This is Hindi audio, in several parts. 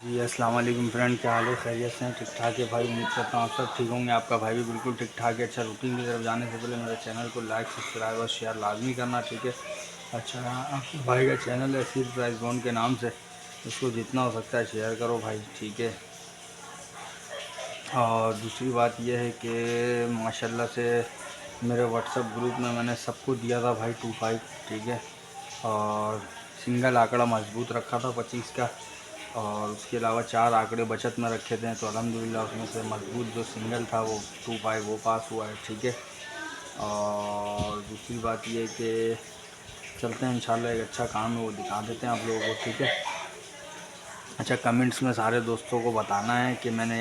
जी अस्सलाम वालेकुम फ्रेंड, क्या हाल है? खैरियत से हैं? ठीक ठाक है भाई। उम्मीद करता हूँ आप सब ठीक होंगे। आपका भाई भी बिल्कुल ठीक ठाक है। अच्छा, रूटीन की तरफ जाने से पहले मेरे चैनल को लाइक सब्सक्राइब और शेयर लाजमी करना, ठीक है। अच्छा, आपके भाई का चैनल है सिर्फ प्राइस बॉन्ड के नाम से, उसको जितना हो सकता है शेयर करो भाई, ठीक है। और दूसरी बात यह है कि माशाल्लाह से मेरे व्हाट्सएप ग्रुप में मैंने सबको दिया था भाई 25, ठीक है। और सिंगल आंकड़ा मजबूत रखा था 25 का, और उसके अलावा 4 आंकड़े बचत में रखे थे। तो अल्हम्दुलिल्लाह उसमें से मजबूत जो सिंगल था वो 25 वो पास हुआ है, ठीक है। और दूसरी बात ये कि चलते हैं इंशाल्लाह, एक अच्छा काम है वो दिखा देते हैं आप लोगों को, ठीक है। अच्छा, कमेंट्स में सारे दोस्तों को बताना है कि मैंने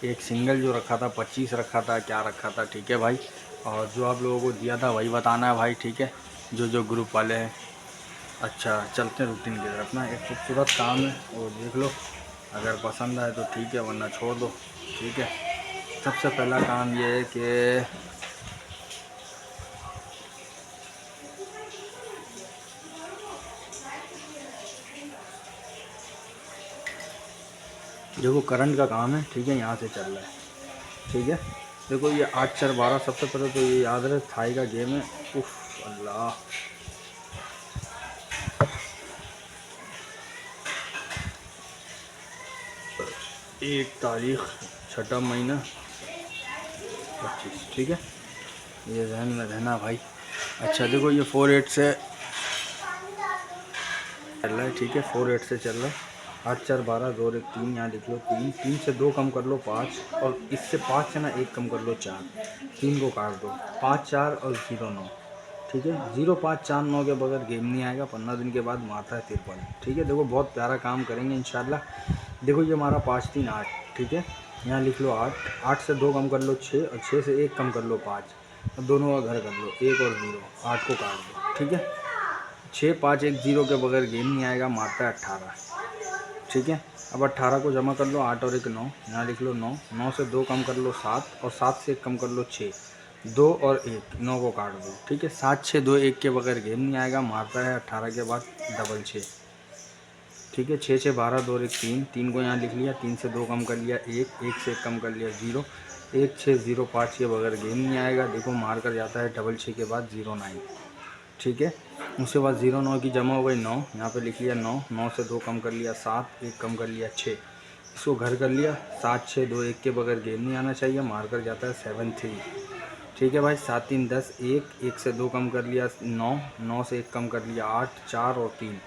एक सिंगल जो रखा था 25 रखा था, क्या रखा था, ठीक है भाई। और जो आप लोगों को दिया था वही बताना है भाई, ठीक है, जो ग्रुप वाले हैं। अच्छा, चलते हैं रूटीन की तरफ ना। एक खूबसूरत काम है वो देख लो, अगर पसंद आए तो ठीक है, वरना छोड़ दो, ठीक है। सबसे पहला काम ये है कि देखो करंट का काम है, ठीक है, यहाँ से चल रहा है, ठीक है। देखो ये 8-4-12, सबसे पहले तो ये याद रहे थाई का गेम है। उफ अल्लाह, 1 तारीख 6ठा महीना 25, ठीक है, ये जहन में रहना भाई। अच्छा देखो ये 4-8 से चल रहा है, ठीक है, 4-8 से चल रहा है। 8-4-12, 2-1-3, यहाँ लिख लो 3, 3 से 2 कम कर लो 5, और इससे 5 से ना 1 कम कर लो 4, 3 को काट दो, 5-4 और 0-9, ठीक है। 0-5-4-9 के बगैर गेम नहीं आएगा। 15 दिन के बाद मारता है 53, ठीक है। देखो बहुत प्यारा काम करेंगे इंशाल्लाह। देखो ये हमारा 5-3-8, ठीक है, यहाँ लिख लो 8, 8 से 2 कम कर लो 6, और 6 से 1 कम कर लो 5, और दोनों का घर कर लो 1 और 0, 8 को काट दो, ठीक है। 6-5-1-0 के बगैर गेम नहीं आएगा, मारता है 18, ठीक है। अब 18 को जमा कर लो, 8 और 1 9, यहाँ लिख लो 9, 9 से 2 कम कर लो 7, और 7 से 1 कम कर लो 6, 2 और 1, 9 को काट दो, ठीक है। 7-6-2-1 के बगैर गेम नहीं आएगा, मारता है 18 के बाद डबल 6, ठीक है। 6-6-12, 2 और 1 3, 3 को यहाँ लिख लिया, 3 से 2 कम कर लिया 1, 1 से 1 कम कर लिया 0, 1-6-0-5 के बगैर गेम नहीं आएगा। देखो मार कर जाता है डबल 6 के बाद 0-9, ठीक है। उसके बाद 0-9 की जमा हो गई 9, यहाँ पे लिख लिया 9, 9 से 2 कम कर लिया 7, 1 कम कर लिया 6, इसको घर कर लिया। 7-6-2-1 के बगैर गेम नहीं आना चाहिए, मार कर जाता है 7-3, ठीक है भाई। 7-3-10 1, 1 से 2 कम कर लिया 9, 9 से 1 कम कर लिया 8, 4 और 3,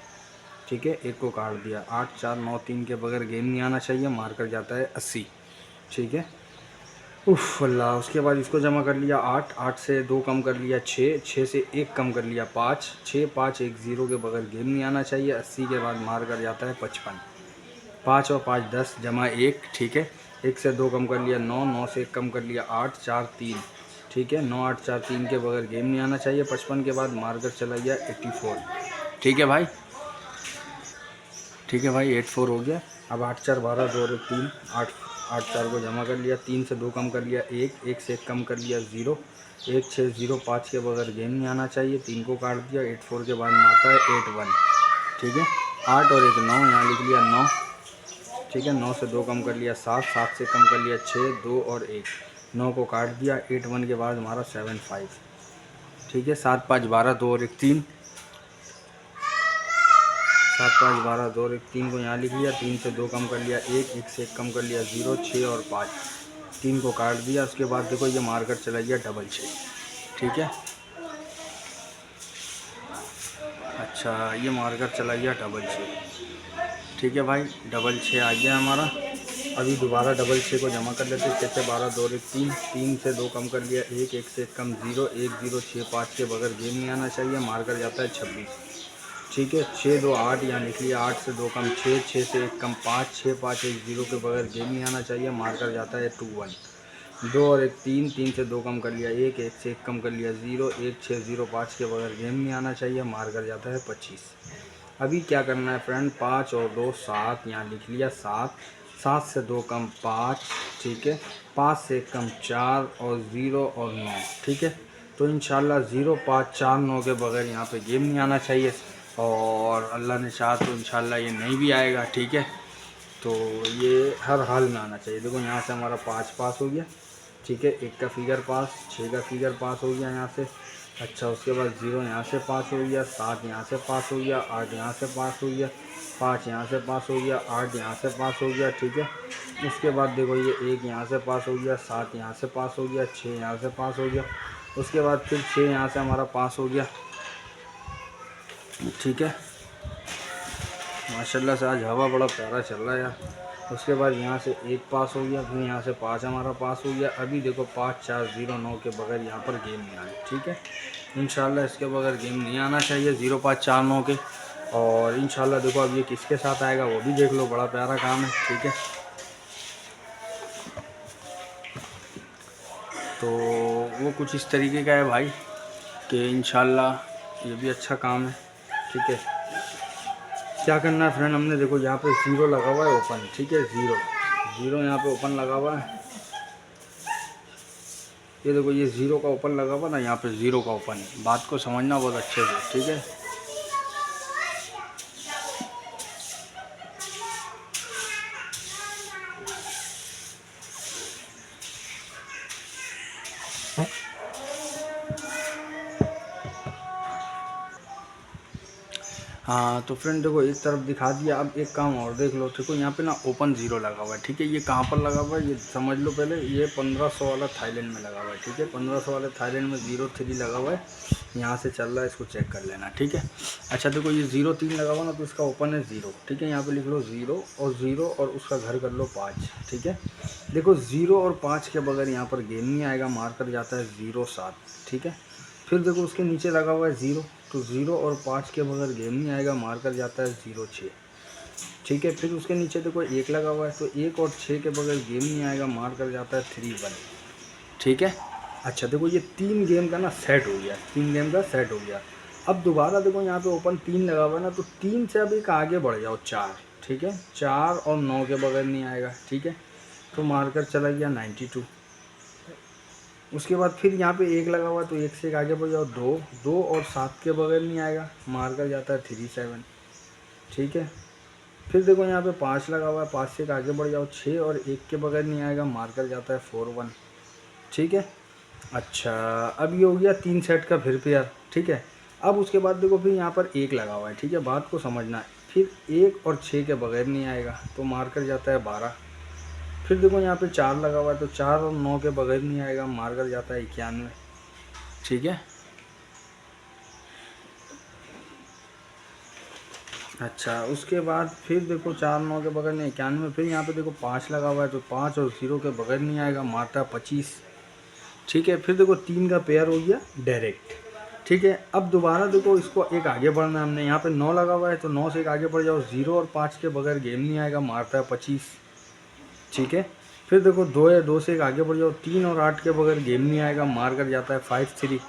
ठीक है, 1 को काट दिया। 8-4-9-3 के बगैर गेम नहीं आना चाहिए, मार कर जाता है 80, ठीक है। उफ अल्लाह, उसके बाद इसको जमा कर लिया 8, 8 से 2 कम कर लिया 6, 6 से 1 कम कर लिया 5, 6-5-1-0 के बगैर गेम नहीं आना चाहिए। 80 के बाद मार कर जाता है 55, 5 और 5 10 जमा 1, ठीक है। 1 से 2 कम कर लिया 9, 9 से 1 कम कर लिया 8, 4 3, ठीक है। 9-8-4-3 के बगैर गेम नहीं आना चाहिए। 55 के बाद मार कर चला गया 84, ठीक है भाई, ठीक है भाई, 84 हो गया। अब 8-4-12, 2 और 1 3, 8, 8-4 को जमा कर लिया, 3 से 2 कम कर लिया 1, 1 से 1 कम कर लिया 0, 1-6-0-5 के बगैर गेम नहीं आना चाहिए। 3 को काट दिया। 84 के बाद मारता है 81, ठीक है। 8 और 1 9, यहाँ लिख लिया 9, ठीक है। 9 से 2 कम कर लिया 7, 7 से कम कर लिया 6, 2 और 1, 9 को काट दिया। 81 के बाद हमारा 75, ठीक है। 7-5-12, 2 और 1 3, 7-5-12, 2 और 1 3 को यहाँ लिख लिया। 3 से 2 कम कर लिया 1, 1 से 1 कम कर लिया 0, 6 और 5, 3 को काट दिया। उसके बाद देखो ये मारकर चला गया डबल 6, ठीक है। अच्छा, ये मारकर चला गया डबल 6, ठीक है भाई, डबल 6 आ गया हमारा। अभी दोबारा डबल 6 को जमा कर लेते। 6-6-12, 2 और 1 3, 3 से 2 कम कर लिया 1, 1 से 1 कम 0, 1-0-6-5 के बगैर गेम नहीं आना चाहिए, मारकर जाता है 26, ठीक है। 6-2-8, यहाँ लिख लिया। 8 से 2 कम 6, 6 से 1 कम 5, 6-5-1-0 के बगैर गेम नहीं आना चाहिए, मारकर जाता है 2-1, 2 और 1 3, 3 से 2 कम कर लिया 1, 1 से 1 कम कर लिया 0, 1-6-0-5 के बगैर गेम नहीं आना चाहिए, मारकर जाता है 25। अभी क्या करना है फ्रेंड, 5 और 2 7, यहाँ लिख लिया 7, 7 से 2 कम 5, ठीक है। 5 से 1 कम 4, और 0 और 9, ठीक है। तो इंशाल्लाह 0-5-4-9 के बगैर यहाँ पे गेम नहीं आना चाहिए, और अल्लाह ने चाहा तो इंशाल्लाह ये नहीं भी आएगा, ठीक है। तो ये हर हाल में आना चाहिए। देखो यहाँ से हमारा 5 पास हो गया, ठीक है, 1 का फिगर पास, 6 का फिगर पास हो गया यहाँ से। अच्छा, उसके बाद 0 यहाँ से पास हो गया, 7 यहाँ से पास हो गया, 8 यहाँ से पास हो गया, 5 यहाँ से पास हो गया, 8 यहाँ से पास हो गया, ठीक है। उसके बाद देखो ये 1 यहाँ से पास हो गया, 7 यहाँ से पास हो गया, 6 यहाँ से पास हो गया। उसके बाद फिर 6 यहाँ से हमारा पास हो गया, ठीक है। माशाल्लाह से आज हवा बड़ा प्यारा चल रहा है यार। उसके बाद यहाँ से 1 पास हो गया, फिर यहाँ से 5 हमारा पास हो गया। अभी देखो 5 4 0 9 के बगैर यहाँ पर गेम नहीं आए, ठीक है। इंशाल्लाह इसके बगैर गेम नहीं आना चाहिए 0 5 4 9 के। और इंशाल्लाह देखो अब ये किसके साथ आएगा वो भी देख लो, बड़ा प्यारा काम है, ठीक है। तो वो कुछ इस तरीके का है भाई कि इंशाल्लाह ये भी अच्छा काम है, ठीक है। क्या करना है फ्रेंड, हमने देखो यहाँ पे 0 लगा हुआ है ओपन, ठीक है, 0 यहाँ पे ओपन लगा हुआ है। ये देखो ये 0 का ओपन लगा हुआ ना, यहाँ पे 0 का ओपन है। बात को समझना बहुत अच्छे से, ठीक है। हाँ तो फ्रेंड देखो एक तरफ दिखा दिया, अब एक काम और देख लो। देखो यहाँ पे ना ओपन 0 लगा हुआ है, ठीक है। ये कहाँ पर लगा हुआ है ये समझ लो पहले। ये 1500 वाला थाईलैंड में लगा हुआ है, ठीक है। 1500 वाले थाईलैंड में 0 3 लगा हुआ है, यहाँ से चल रहा है, इसको चेक कर लेना, ठीक है। अच्छा देखो ये 0 3 लगा हुआ ना, तो इसका ओपन है 0, ठीक है। यहाँ पर लिख लो 0 और उसका घर कर लो 5, ठीक है। देखो 0 और 5 के बगैर यहाँ पर गेम नहीं आएगा, मार कर जाता है 0 7, ठीक है। फिर देखो उसके नीचे लगा हुआ है 0, तो 0 और 5 के बगैर गेम नहीं आएगा, मार कर जाता है 0 6, ठीक है। फिर उसके नीचे देखो 1 लगा हुआ है, तो 1 और 6 के बगैर गेम नहीं आएगा, मार कर जाता है 3 1, ठीक है। अच्छा देखो ये 3 गेम का ना सेट हो गया, 3 गेम का सेट हो गया। अब दोबारा देखो यहाँ पे ओपन 3 लगा हुआ है ना, तो 3 से अब एक आगे बढ़ जाओ 4, ठीक है। 4 और 9 के बगैर नहीं आएगा, ठीक है। तो मार कर चला गया 92। उसके बाद फिर यहाँ पे 1 लगा हुआ है, तो 1 से एक आगे बढ़ जाओ 2 और 7 के बगैर नहीं आएगा, मार कर जाता है 3 7, ठीक है। फिर देखो यहाँ पे 5 लगा हुआ है, 5 से एक आगे बढ़ जाओ 6 और 1 के बगैर नहीं आएगा, मार कर जाता है 4 1, ठीक है। अच्छा अब ये हो गया 3 सेट का फिर पेयर, ठीक है। अब उसके बाद देखो फिर यहाँ पर 1 लगा हुआ है, ठीक है, बात को समझना है। फिर 1 और 6 के बगैर नहीं आएगा, तो मार कर जाता है 12। फिर देखो यहाँ पे 4 लगा हुआ है, तो 4 और 9 के बगैर नहीं आएगा, मार कर जाता है 91, ठीक है। अच्छा उसके बाद फिर देखो 4 9 के बगैर नहीं 91। फिर यहाँ पे देखो 5 लगा हुआ है, तो 5 और 0 के बगैर नहीं आएगा, मारता है 25, ठीक है। फिर देखो 3 का पेयर हो गया डायरेक्ट, ठीक है। अब दोबारा देखो इसको एक आगे बढ़ना है हमने, यहाँ पे 9 लगा हुआ है, तो 9 से एक आगे बढ़ जाओ 0 और 5 के बगैर गेम नहीं आएगा, मारता है 25, ठीक है। फिर देखो 2 है, 2 से एक आगे बढ़ जाओ 3 और 8 के बगैर गेम नहीं आएगा, मार कर जाता है 5 3,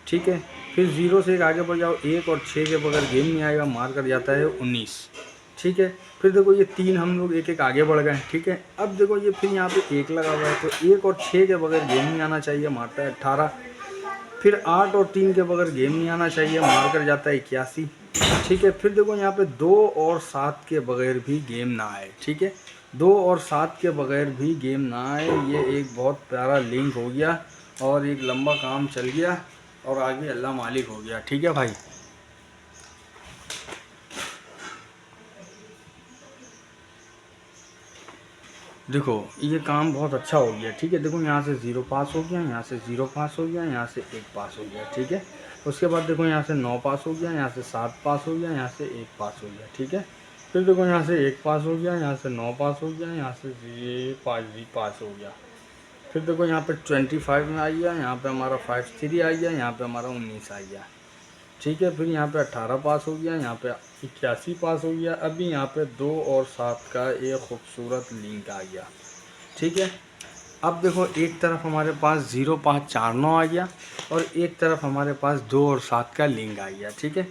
ठीक है। फिर 0 से एक आगे बढ़ जाओ 1 और 6 के बगैर गेम नहीं आएगा, मार कर जाता है 19, ठीक है। फिर देखो ये 3 हम लोग एक एक आगे बढ़ गए, ठीक है। अब देखो ये फिर यहाँ पे 1 लगा हुआ है, तो 1 और 6 के बगैर गेम नहीं आना चाहिए, मारता है 18। फिर 8 और 3 के बगैर गेम नहीं आना चाहिए, मार कर जाता है 81, ठीक है। फिर देखो यहाँ पे 2 और 7 के बगैर भी गेम ना आए, ठीक है। 2 और 7 के बगैर भी गेम ना आए, ये एक बहुत प्यारा लिंक हो गया और एक लंबा काम चल गया और आगे अल्लाह मालिक हो गया, ठीक है भाई। देखो ये काम बहुत अच्छा हो गया, ठीक है। देखो यहाँ से 0 पास हो गया, यहाँ से 0 पास हो गया, यहाँ से 1 पास हो गया, ठीक है। उसके बाद देखो यहाँ से 9 पास हो गया, यहाँ से 7 पास हो गया, यहाँ से 1 पास हो गया, ठीक है। फिर देखो यहाँ से 1 पास हो गया, यहाँ से 9 पास हो गया, यहाँ से 5 भी पास हो गया। फिर देखो यहाँ पे 25 में आ गया, यहाँ पे हमारा 5 3 आ गया, यहाँ पे हमारा 19 आ गया, ठीक है। फिर यहाँ पे 18 पास हो गया, यहाँ पे 81 पास हो गया। अभी यहाँ पे 2 और 7 का एक खूबसूरत लिंक आ गया, ठीक है। अब देखो एक तरफ हमारे पास 0 5 4 9 आ गया और एक तरफ हमारे पास 2 और 7 का लिंक आ गया, ठीक है।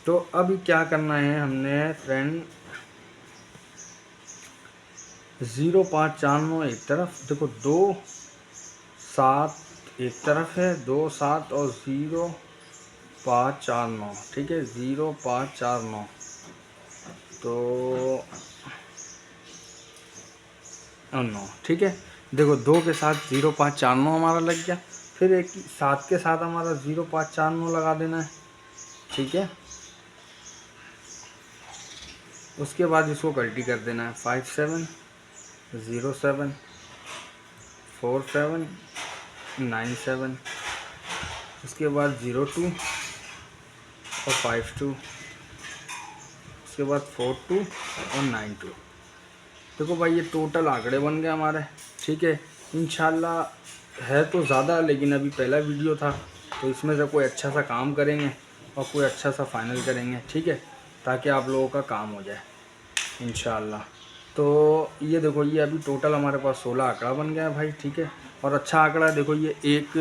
तो अभी क्या करना है हमने फ्रेंड, 0 5 4 9 एक तरफ, देखो 2 7 एक तरफ है, 2 7 और 0 5 4 9, ठीक है, 0 5 4 9। तो और 9। ठीक है, देखो 2 के साथ 0549 हमारा लग गया, फिर एक 7 के साथ हमारा 0549 लगा देना है। ठीक है, उसके बाद इसको गलती कर देना है 57074797, उसके बाद 02 और 52, उसके बाद 42 और 92। देखो भाई ये टोटल आंकड़े बन गए हमारे। ठीक है, इंशाल्लाह है तो ज़्यादा, लेकिन अभी पहला वीडियो था तो इसमें से कोई अच्छा सा काम करेंगे और कोई अच्छा सा फाइनल करेंगे। ठीक है, ताकि आप लोगों का काम हो जाए इंशाल्लाह। तो ये देखो, ये अभी टोटल हमारे पास 16 आंकड़ा बन गया है भाई। ठीक है, और अच्छा आंकड़ा देखो, ये 1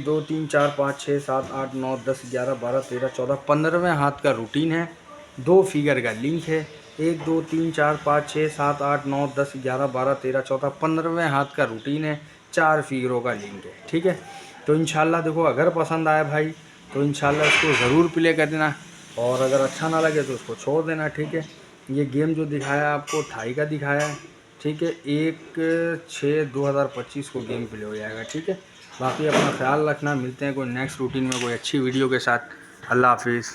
2 3 4 5 6 7 8 9 10 11 12 13 14 15वें हाथ का रूटीन है, 2 फिगर का लिंक है। 1 2 3 4 5 6 7 8 9 10 11 12 13 14 15वें हाथ का रूटीन है, 4 फिगरों का लिंक है। ठीक है, तो इंशाल्लाह देखो, अगर पसंद आए भाई तो इंशाल्लाह इसको ज़रूर प्ले कर देना, और अगर अच्छा ना लगे तो उसको छोड़ देना। ठीक है, ये गेम जो दिखाया आपको थाई का दिखाया है। ठीक है, 1/6/2025 को गेम प्ले हो जाएगा। ठीक है, बाकी अपना ख्याल रखना, मिलते हैं कोई नेक्स्ट रूटीन में कोई अच्छी वीडियो के साथ। अल्लाह हाफिज़।